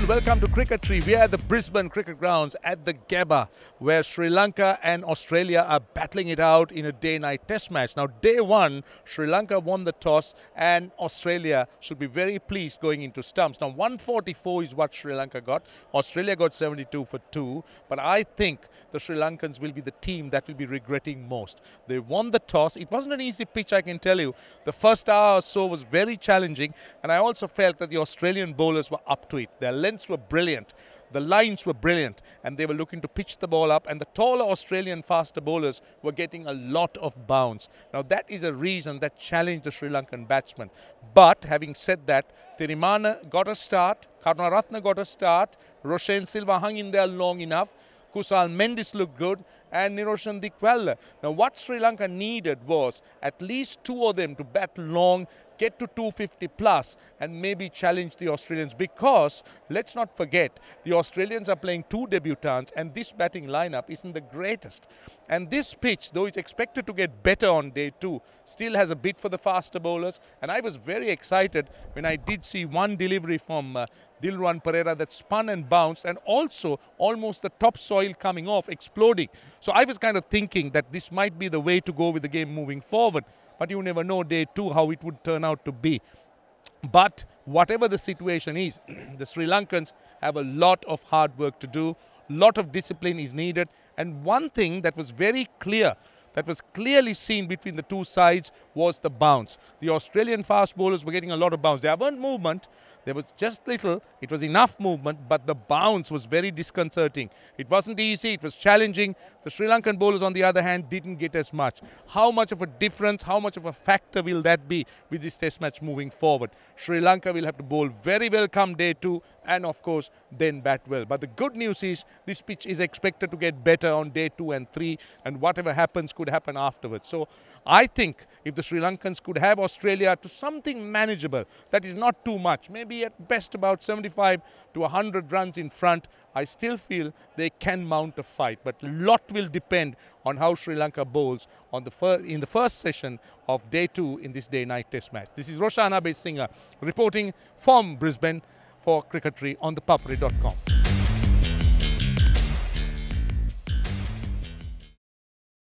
everyone, welcome to Cricketry. We are at the Brisbane cricket grounds at the Gabba, where Sri Lanka and Australia are battling it out in a day-night test match. Now, day one, Sri Lanka won the toss and Australia should be very pleased going into stumps. Now, 144 is what Sri Lanka got. Australia got 72 for 2, but I think the Sri Lankans will be the team that will be regretting most. They won the toss. It wasn't an easy pitch, I can tell you. The first hour or so was very challenging, and I also felt that the Australian bowlers were up to it. Their lengths were brilliant. The lines were brilliant, and they were looking to pitch the ball up, and the taller Australian faster bowlers were getting a lot of bounce. Now, that is a reason that challenged the Sri Lankan batsmen. But having said that, Tirimana got a start, Karunaratne got a start, Roshan Silva hung in there long enough, Kusal Mendis looked good, and Niroshan Dickwella. Now, what Sri Lanka needed was at least two of them to bat long, get to 250 plus, and maybe challenge the Australians, because let's not forget, the Australians are playing two debutants and this batting lineup isn't the greatest. And this pitch, though it's expected to get better on day two, still has a bit for the faster bowlers, and I was very excited when I did see one delivery from Dilruwan Pereira that spun and bounced, and also almost the topsoil coming off, exploding. So I was kind of thinking that this might be the way to go with the game moving forward. But you never know day two how it would turn out to be. But whatever the situation is, the Sri Lankans have a lot of hard work to do. Lot of discipline is needed. And one thing that was very clear, that was clearly seen between the two sides, was the bounce. The Australian fast bowlers were getting a lot of bounce. There weren't movement. There was just little. It was enough movement, but the bounce was very disconcerting. It wasn't easy. It was challenging. The Sri Lankan bowlers, on the other hand, didn't get as much. How much of a difference, how much of a factor will that be with this test match moving forward? Sri Lanka will have to bowl very well come day two and, of course, then bat well. But the good news is this pitch is expected to get better on day 2 and 3, and whatever happens could happen afterwards. So I think if the Sri Lankans could have Australia to something manageable, that is not too much, maybe at best about 75 to 100 runs in front, I still feel they can mount a fight. But a lot will depend on how Sri Lanka bowls on in the first session of day 2 in this day-night test match. This is Roshan Abeysinghe reporting from Brisbane for Cricketry on ThePapare.com.